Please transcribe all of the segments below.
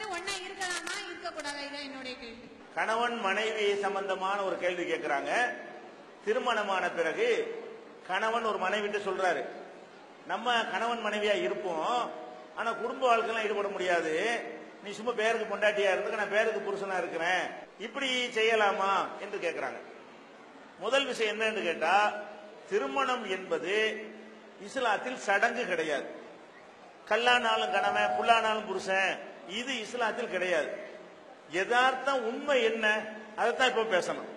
ரெண்டும் ஒன்னா இருக்கலாமா இருக்க கூடாதா? இதான் என்னுடைய கேள்வி. கணவன் மனைவி சம்பந்தமான ஒரு கேள்வி கேட்கிறாங்க. திருமணமான பிறகு கணவன் ஒரு மனைவிட்டு சொல்றாரு, நம்ம கணவன் மனைவியா இருப்போம், ஆனா குடும்ப வாழ்க்கைலாம் ஈடுபட முடியாது, நீ சும்மா பேருக்கு பொண்டாட்டியா இருந்து நான் பேருக்கு புருஷனா இருக்கிறேன், இப்படி செய்யலாமா என்று கேட்கிறாங்க. முதல் விஷயம் என்னன்னு கேட்டா, திருமணம் என்பது இஸ்லாத்தில் சடங்கு கிடையாது. கல்லானாலும் கணவன் புல்லானாலும் புருஷன், இது இஸ்லாத்தில் கிடையாது. யதார்த்தம் உண்மை என்ன அதைத்தான் இப்ப பேசணும்.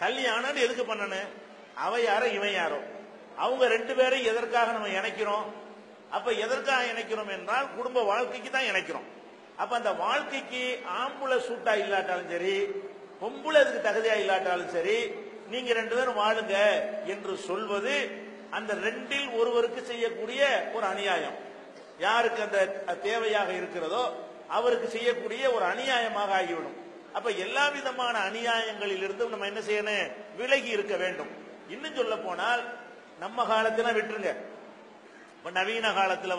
கல்யாணம் எதுக்கு பண்ணணும்? அவ யாரோ இவன் யாரோ, அவங்க ரெண்டு பேரும் எதற்காக நம்ம இணைக்கிறோம்? அப்ப எதற்காக இணைக்கிறோம் என்றால் குடும்ப வாழ்க்கைக்கு தான் இணைக்கிறோம். அப்ப அந்த வாழ்க்கைக்கு ஆம்புல சூட்டா இல்லாட்டாலும் சரி, பொம்புல அதுக்கு தகுதியா இல்லாட்டாலும் சரி, நீங்க ரெண்டு பேரும் வாழுங்க என்று சொல்வது அந்த ரெண்டில் ஒருவருக்கு செய்யக்கூடிய ஒரு அநியாயம். யாருக்கு அந்த தேவையாக இருக்கிறதோ அவருக்கு செய்யக்கூடிய ஒரு அநியாயமாக ஆகிவிடும். அப்ப எல்லா விதமான அநியாயங்களில் இருந்து நம்ம என்ன செய்யணும்? விலகி இருக்க வேண்டும். இன்னும் சொல்ல போனால் நம்ம காலத்துல விட்டுருங்க, இப்ப நவீன காலத்துல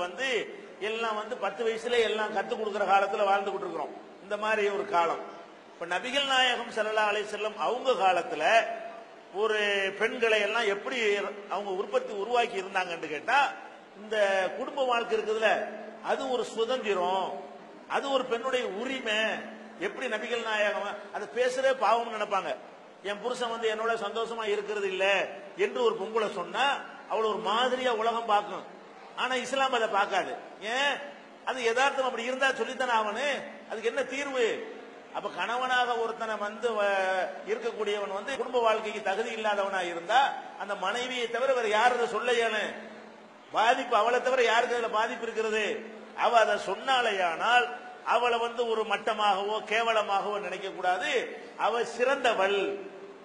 எல்லாம் 10 வயசுல எல்லாம் கத்துக் கொடுக்கிற காலத்துல வாழ்ந்துகிட்டு இருக்கிறோம். இந்த மாதிரி ஒரு காலம். இப்ப நபிகள் நாயகம் ஸல்லல்லாஹு அலைஹி வஸல்லம் அவங்க காலத்துல ஒரு பெண்களை எல்லாம் எப்படி அவங்க உருவாக்கி இருந்தாங்கன்னு கேட்டா, இந்த குடும்ப வாழ்க்கை இருக்குதுல, அது ஒரு சுதந்திரம், அது ஒரு பெண்ணுடைய உரிமை. எப்படி நபிகள் நாயகம் அதை பேசுறே பாவம் நினைப்பாங்க. என் புருஷன் என்னோட சந்தோஷமா இருக்கிறது இல்ல என்று ஒரு பொம்பளை சொன்னா அவளை ஒரு மாதிரியா உலகம் பார்க்கும். ஆனா இஸ்லாம் அதை பார்க்காது. ஏன்? அது யதார்த்தம். அப்படி இருந்தா சொல்லித்தானே ஆவனு. அதுக்கு என்ன தீர்வு? அப்ப கணவனாக ஒருத்தனை இருக்கக்கூடியவன் குடும்ப வாழ்க்கைக்கு தகுதி இல்லாதவனா இருந்தா அந்த மனைவியை தவிர வேற யார் அதை சொல்ல இயலும்? பாதிப்பு அவளை தவிர யாருக்கு அதுல பாதிப்பு இருக்கிறது? அவ அதை சொன்னாலேயானால் அவளை ஒரு மட்டமாகவோ கேவலமாகவோ நினைக்க கூடாது. அவ சிறந்தவள்,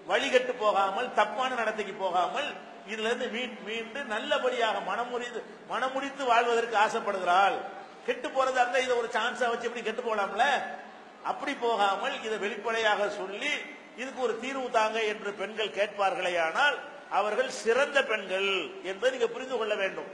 வழிகட்டு போகாமல் தப்பான நடத்தைக்கு போகாமல் இதுல இருந்து மீண்டு நல்லபடியாக மனமுடித்து வாழ்வதற்கு ஆசைப்படுகிறாள். கெட்டு போறதா இருந்தா இதை ஒரு சான்ஸா வச்சு எப்படி கெட்டு போகலாம்ல? அப்படி போகாமல் இதை வெளிப்படையாக சொல்லி இதுக்கு ஒரு தீர்வு தாங்க என்று பெண்கள் கேட்பார்களே, ஆனால் அவர்கள் சிறந்த பெண்கள் என்பதை நீங்க புரிந்து கொள்ள வேண்டும்.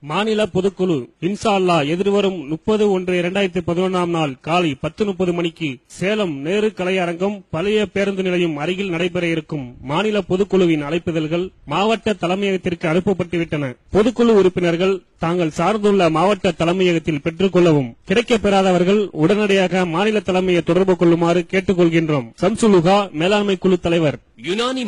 மாநில பொதுக்குழு இன்ஷா அல்லாஹ் எதிர்வரும் 30/1/2011 நாள் காலை 10:30 மணிக்கு சேலம் நேரு கலையரங்கம் பழைய பேருந்து நிலையம் அருகில் நடைபெற இருக்கும் மாநில பொதுக்குழுவின் அழைப்புதல்கள் மாவட்ட தலைமையகத்திற்கு அனுப்பப்பட்டுவிட்டன. பொதுக்குழு உறுப்பினர்கள் தாங்கள் சார்ந்துள்ள மாவட்ட தலைமையகத்தில் பெற்றுக் கொள்ளவும், கிடைக்கப்பெறாதவர்கள் உடனடியாக மாநில தலைமையை தொடர்பு கொள்ளுமாறு கேட்டுக் கொள்கின்றோம். சம்சுலுகா மேலாண்மை குழு தலைவர். யுனானி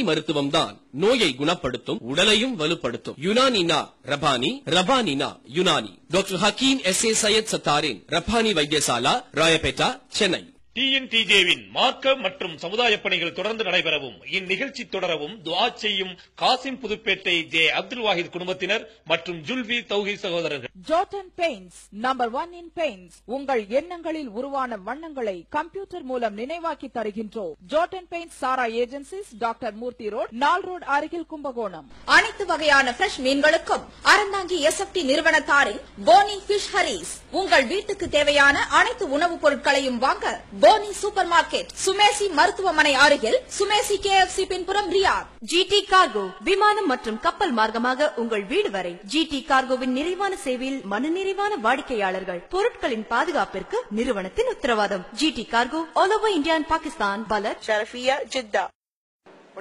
மருத்துவம் தான் நோயை குணப்படுத்தும், உடலையும் வலுப்படுத்தும். யுனானினா ரபானி, ரபானினா யுனானி. டாக்டர் ஹக்கீம் SA சையத் சத்தாரின் ரபானி வைத்தியசாலா, ராயப்பேட்டா, சென்னை. TNTJவின் மார்க்க மற்றும் சமுதாய பணிகள் தொடர்ந்து நடைபெறவும், இந்நிகழ்ச்சி தொடரவும் துஆ செய்யும் காசிம் புதுப்பேட்டை ஜே அப்துல் வாஹித் குடும்பத்தினர் மற்றும் ஜுல்வி தௌஹீத் சகோதரர்கள். Jordan paints number 1 in paints. உங்கள் எண்ணங்களில் உருவான வண்ணங்களை கம்ப்யூட்டர் மூலம் நினைவாக்கி தருகின்றோம். Jordan paints Sara agencies, doctor Murthy road, நால் ரோட் அருகில் கும்பகோணம். அனைத்து வகையான ஃப்ரெஷ் மீன்களுக்கும் அறந்தாங்கி SFT நிறுவனத்தாரின் போனி ஃபிஷ் ஹரீஸ். உங்கள் வீட்டுக்கு தேவையான அனைத்து உணவுப் பொருட்களையும் வாங்க போனி சூப்பர் மார்க்கெட், சுமேசி மருத்துவமனை அருகில், சுமேசி KFC பின்புறம், ரியாத். GT கார்கோ விமானம் மற்றும் கப்பல் மார்க்கமாக உங்கள் வீடு வரை GT கார்கோவின் நிறைவான சேவையில் மனநிறைவான வாடிக்கையாளர்கள். பொருட்களின் பாதுகாப்பிற்கு நிறுவனத்தின் உத்தரவாதம். GT cargo all over India and Pakistan, Balad, Sharafiya, Jeddah.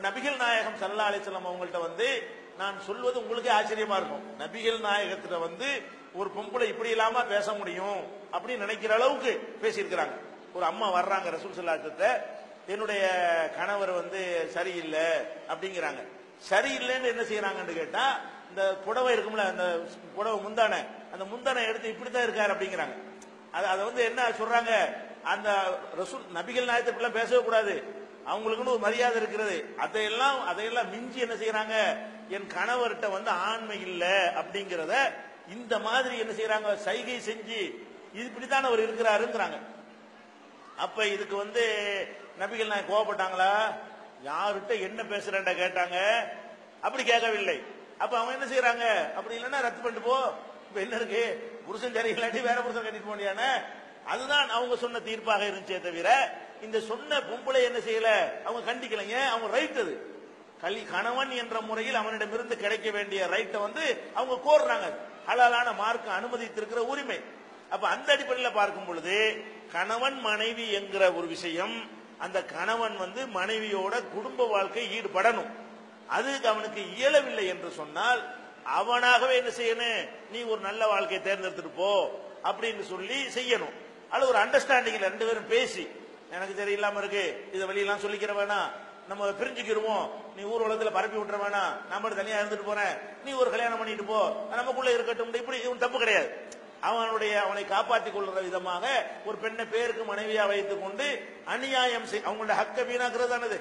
நபிகள் நாயகம் ஸல்லல்லாஹு அலைஹி வஸல்லம் அவங்கள்ட்ட நான் சொல்வது உங்களுக்கே ஆச்சரியமா இருக்கும். நபிகள் நாயகத்துல ஒரு பொம்பளை இப்படி இல்லாம பேச முடியும் அப்படின்னு நினைக்கிற அளவுக்கு பேசியிருக்கிறாங்க. ஒரு அம்மா வர்றாங்க ரசூல் ஸல்லல்லாஹு அலைஹி வஸல்லம், என்னுடைய கணவர் சரியில்லை அப்படிங்கிறாங்க. சரியில்லைன்னு என்ன செய்யறாங்கன்னு கேட்டா, இந்த புடவை இருக்கும்ல, அந்த புடவை முந்தானை, அந்த முந்தானை எடுத்து இப்படித்தான் இருக்காரு அப்படிங்கிறாங்க. அதை என்ன சொல்றாங்க, அந்த ரசூல் நபிகள் நாயகத்தை இப்படிலாம் பேசவே கூடாது, அவங்களுக்குன்னு ஒரு மரியாதை இருக்கிறது. அதையெல்லாம் மிஞ்சி என்ன செய்யறாங்க, என் கணவர்கிட்ட ஆண்மை இல்லை அப்படிங்கிறத இந்த மாதிரி என்ன செய்யறாங்க, சைகை செஞ்சு இது இப்படித்தான் அவர் இருக்கிறாருங்கிறாங்க. அப்ப இதுக்கு நபிகள் நாயகம் கோவப்பட்டாங்களா? யாருகிட்ட என்ன பேசுறேன்டா கேட்டாங்க? அப்படி கேட்கவில்லை. அப்ப அவங்க என்ன செய்யறாங்க, அப்படி இல்லைன்னா ரத்து பண்ணிட்டு போ, இப்ப என்ன இருக்கு, புருஷன் சரி இல்லாட்டி வேற புருஷன் கட்டிட்டு போனியான, அதுதான் அவங்க சொன்ன தீர்ப்பாக இருந்துச்சே தவிர இந்த சொன்ன பொம்பளை என்ன செய்யல, அவங்க கண்டிக்கலைங்க. அவங்க ரைட், அது கணவன் என்ற முறையில் அவனிடமிருந்து கிடைக்க வேண்டிய ரைட்டை அவங்க கோர்றாங்க. ஹலாலான மார்க்க அனுமதித்திருக்கிற உரிமை. அப்ப அப்ப அந்த அடிப்படையில் பார்க்கும் பொழுது கணவன் மனைவி என்கிற ஒரு விஷயம், அந்த கணவன் மனைவியோட குடும்ப வாழ்க்கை ஈடுபடணும். அது அவனுக்கு இயலவில்லை என்று சொன்னால் அவனாகவே என்ன செய்யணும், நீ ஒரு நல்ல வாழ்க்கையை தேர்ந்தெடுத்துட்டு போ அப்படின்னு சொல்லி செய்யணும். அது ஒரு அண்டர்ஸ்டாண்டிங்ல ரெண்டு பேரும் பேசி, எனக்கு தெரியலாம இருக்கு, இதை வெளியெல்லாம் சொல்லிக்கிற வேணாம், நம்ம பிரிஞ்சுக்கிடுவோம், நீ ஊர் உலகத்துல பரப்பி விட்டுற வேணாம், நம்ம தனியா இருந்துட்டு போறேன், நீ ஒரு கல்யாணம் பண்ணிட்டு போ, நமக்குள்ள இருக்கட்டும், இப்படி தப்பு கிடையாது. அவனை காப்பாற்றிக் கொள்ற விதமாக ஒரு பெண்ணை பேருக்கு மனைவியா வைத்துக் கொண்டு அநியாயம் அவங்களோட ஹக்க வீணாக்குறதானது.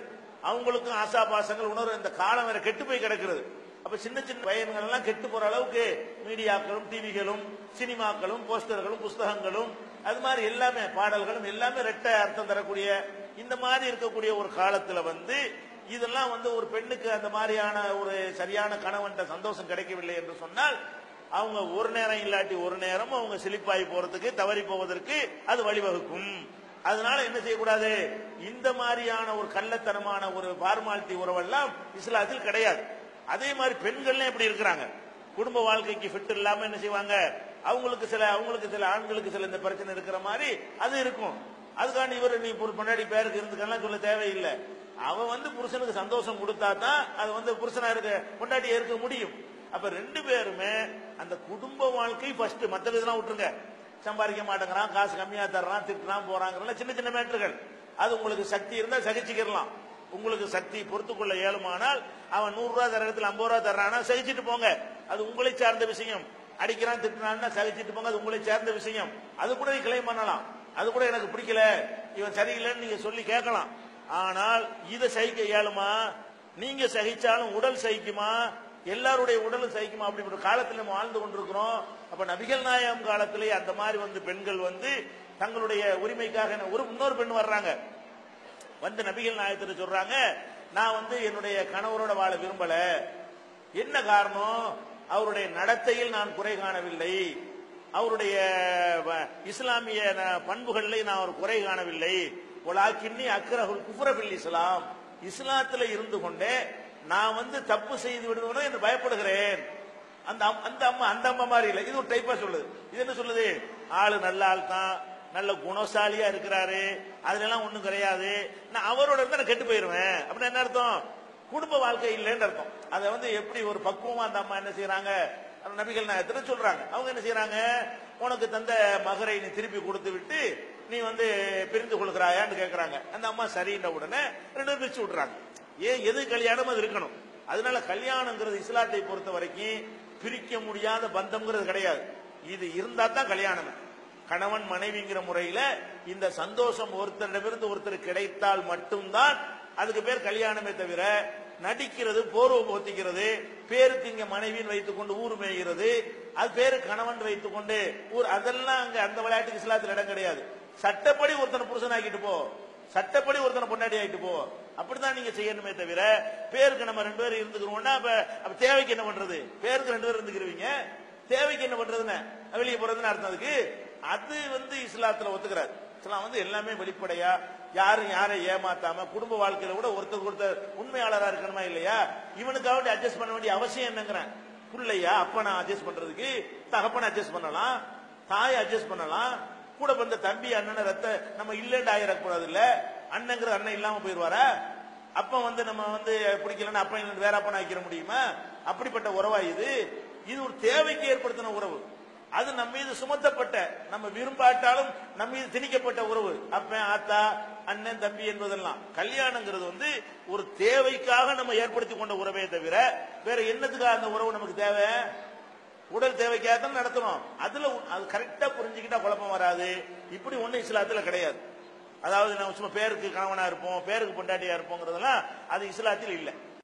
அவங்களுக்கும் ஆசா பாசங்கள் உணர்வு இந்த காலம் வேற கெட்டு போய் கிடக்கிறது. அப்ப சின்ன சின்ன பையன்கள் எல்லாம் கெட்டு போற அளவுக்கு மீடியாக்களும் டிவிகளும் சினிமாக்களும் போஸ்டர்களும் புஸ்தகங்களும் அது மாதிரி எல்லாமே பாடல்களும் எல்லாமே ரெட்ட அர்த்தம் தரக்கூடிய இந்த மாதிரி இருக்கக்கூடிய ஒரு காலத்துல இதெல்லாம் ஒரு பெண்ணுக்கு அந்த மாதிரியான ஒரு சரியான கணவன் சந்தோஷம் கிடைக்கவில்லை என்று சொன்னால் அவங்க ஒரு நேரம் இல்லாட்டி ஒரு நேரம் அவங்க சிலிப்பாய் போறதுக்கு தவறி போவதற்கு அது வழிவகுக்கும். அதனால என்ன செய்யக்கூடாது, இந்த மாதிரியான ஒரு கள்ளத்தனமான ஒரு பார்மாலிட்டி உறவெல்லாம் இஸ்லாத்தில் கிடையாது. அதே மாதிரி பெண்கள் எப்படி இருக்கிறாங்க, குடும்ப வாழ்க்கைக்கு ஃபிட் இல்லாம என்ன செய்வாங்க, அவங்களுக்கு சில ஆண்களுக்கு சில இந்த பிரச்சனை இருக்கிற மாதிரி அது இருக்கும். அதுக்காண்டி இவர் நீ பொண்டாடி பேருக்கு இருந்துக்கலாம் சொல்ல தேவையில்லை. அவன் புருஷனுக்கு சந்தோஷம் கொடுத்தா தான் அது புருஷனா இருக்க பொண்டாட்டியா இருக்க முடியும். அப்ப ரெண்டு பேருமே அந்த குடும்ப வாழ்க்கை ஃபர்ஸ்ட், மற்ற இதெல்லாம் விட்டுருங்க, சம்பாதிக்க மாட்டேங்கிறான், காசு கம்மியா தர்றான், திட்டுறான் போறாங்க, சின்ன சின்ன மேட்டர்கள். அது உங்களுக்கு சக்தி இருந்தா சகிச்சுக்கலாம். உங்களுக்கு சக்தி பொறுத்துக்கொள்ள இயலுமானால் அவன் 100 ரூபாய் தர இடத்துல 50 ரூபாய் தர்றானா சகிச்சுட்டு போங்க, அது உங்களை சார்ந்த விஷயம். அடிக்கிறான் திட்டுறான்னா சகிச்சுட்டு போங்க, அது உங்களை சார்ந்த விஷயம். அது கூட நீ கிளைம் பண்ணலாம், அது கூட எனக்கு பிடிக்கல, இவன் சரியில்லைன்னு நீங்க சொல்லி கேட்கலாம். ஆனால் இதை சகிக்க இயலுமா? நீங்க சகிச்சாலும் உடல் சகிக்குமா? எல்லாருடைய உடலும் சகிக்குமா? அப்படி ஒரு காலத்தில் நம்ம வாழ்ந்து கொண்டிருக்கிறோம். அப்ப நபிகள் நாயகம் காலத்திலே அந்த மாதிரி பெண்கள் தங்களுடைய உரிமைக்காக இன்னொரு பெண் வர்றாங்க, நபிகள் நாயகத்தை சொல்றாங்க, நான் என்னுடைய கணவரோட வாழ விரும்பல. என்ன காரணம்? அவருடைய நடத்தையில் நான் குறை காணவில்லை, அவருடைய இஸ்லாமிய பண்புகளில் நான் ஒரு குறை காணவில்லை. ஒலாக்கின்னி அக்ரஹுல் குஃப்ர பில் இஸ்லாம், இஸ்லாத்துல இருந்து கொண்டே நான் தப்பு செய்து விடுவேனோ என்று பயப்படுகிறேன். அந்த அம்மா மாதிரி இல்லை, இது ஒரு டைப்பா சொல்லுது. இது என்ன சொல்லுது, ஆளு நல்ல ஆள் தான், நல்ல குணசாலியா இருக்கிறாரு, அதுல எல்லாம் ஒண்ணும் கிடையாது, நான் அவரோட இருந்தா நான் கெட்டு போயிருவேன் அப்படின்னு என்ன அர்த்தம்? குடும்ப வாழ்க்கை இல்லைன்னு அர்த்தம். அதை எப்படி ஒரு பக்குவமா அந்த அம்மா என்ன செய்யறாங்க, நபிகள் நாயகத்துல சொல்றாங்க. அவங்க என்ன செய்யறாங்க, உனக்கு தந்த மகரை நீ திருப்பி கொடுத்து விட்டு நீ பிரிந்து கொள்கிறாயான்னு கேட்கறாங்க. அந்த அம்மா சரின்ற உடனே 2 பேரும் பிரிச்சு விடுறாங்க. ஏன், எது கல்யாணம் அது இருக்கணும். அதனால கல்யாணங்கிறது இஸ்லாத்தை பொறுத்த வரைக்கும் பிரிக்க முடியாத பந்தம்ங்கிறது கிடையாது. இது இருந்தா தான் கல்யாணம். கணவன் மனைவிங்கிற முறையில இந்த சந்தோஷம் ஒருத்தரிடமிருந்து ஒருத்தர் கிடைத்தால் மட்டும்தான் அதுக்கு பேர் கல்யாணமே தவிர நடிக்கிறது, போர்வை போத்திக்கிறது, பேருக்கு இங்க மனைவின்னு வைத்துக் கொண்டு ஊர் மேய்கிறது, அது பேரு கணவன் வைத்துக் கொண்டு ஊர், அதெல்லாம் அங்க அந்த விளையாட்டுக்கு இஸ்லாத்தில் இடம் கிடையாது. சட்டப்படி ஒருத்தனை புருஷன் ஆக்கிட்டு போ, சட்டப்படி ஒருத்தனை பொண்டாடி ஆகிட்டு போ, அப்படிதான் நீங்க செய்யணுமே தவிர பேருக்கு நம்ம 2 பேரும் இருந்துக்கிறோம்னா அப்ப தேவைக்கு என்ன பண்றது? பேருக்கு 2 பேரும் இருந்துக்கிறீங்க, தேவைக்கு என்ன பண்றதுன்னு வெளியே போறதுன்னு அர்த்தம். அதுக்கு அது இஸ்லாத்துல ஒத்துக்கிறாரு. இஸ்லாம் எல்லாமே வெளிப்படையா, யாரும் யாரை ஏமாத்தாம குடும்ப வாழ்க்கையில கூட ஒருத்தர் உண்மையாளரா இருக்கணுமா இல்லையா? இவனுக்காக அட்ஜஸ்ட் பண்ண வேண்டிய அவசியம் என்னங்கிறேன். பிள்ளையா அப்பனை அட்ஜஸ்ட் பண்றதுக்கு தகப்பனை அட்ஜஸ்ட் பண்ணலாம், தாயை அட்ஜஸ்ட் பண்ணலாம், கூட வந்த தம்பி அண்ணனை ரத்த நம்ம இல்லைன்னு ஆயிடக்கூடாது. இல்ல அண்ணங்கிற அண்ணன் இல்லாம போயிருவாரா? அப்ப நம்ம பிடிக்கலன்னு அப்ப வேற அப்பனை ஆக்கிட முடியுமா? அப்படிப்பட்ட உறவா இது? இது ஒரு தேவைக்கு ஏற்படுத்தின உறவு. அது நம்ம மீது சுமத்தப்பட்ட, நம்ம விரும்பாட்டாலும் நம்ம மீது திணிக்கப்பட்ட உறவு. அப்பன் ஆத்தா அண்ணன் தம்பி என்பதெல்லாம். கல்யாணங்கிறது ஒரு தேவைக்காக நம்ம ஏற்படுத்தி கொண்ட உறவே தவிர வேற என்னத்துக்காக அந்த உறவு நமக்கு தேவை? உடல் தேவைக்காக தான் நடத்தணும். அதுல அது கரெக்டா புரிஞ்சுக்கிட்டா குழப்பம் வராது. இப்படி ஒண்ணு இஸ்லாத்துல கிடையாது. அதாவது நம்ம சும்மா பேருக்கு கணவனா இருப்போம், பேருக்கு பொண்டாட்டியா இருப்போங்கிறதெல்லாம் அது இஸ்லாத்தில் இல்லை.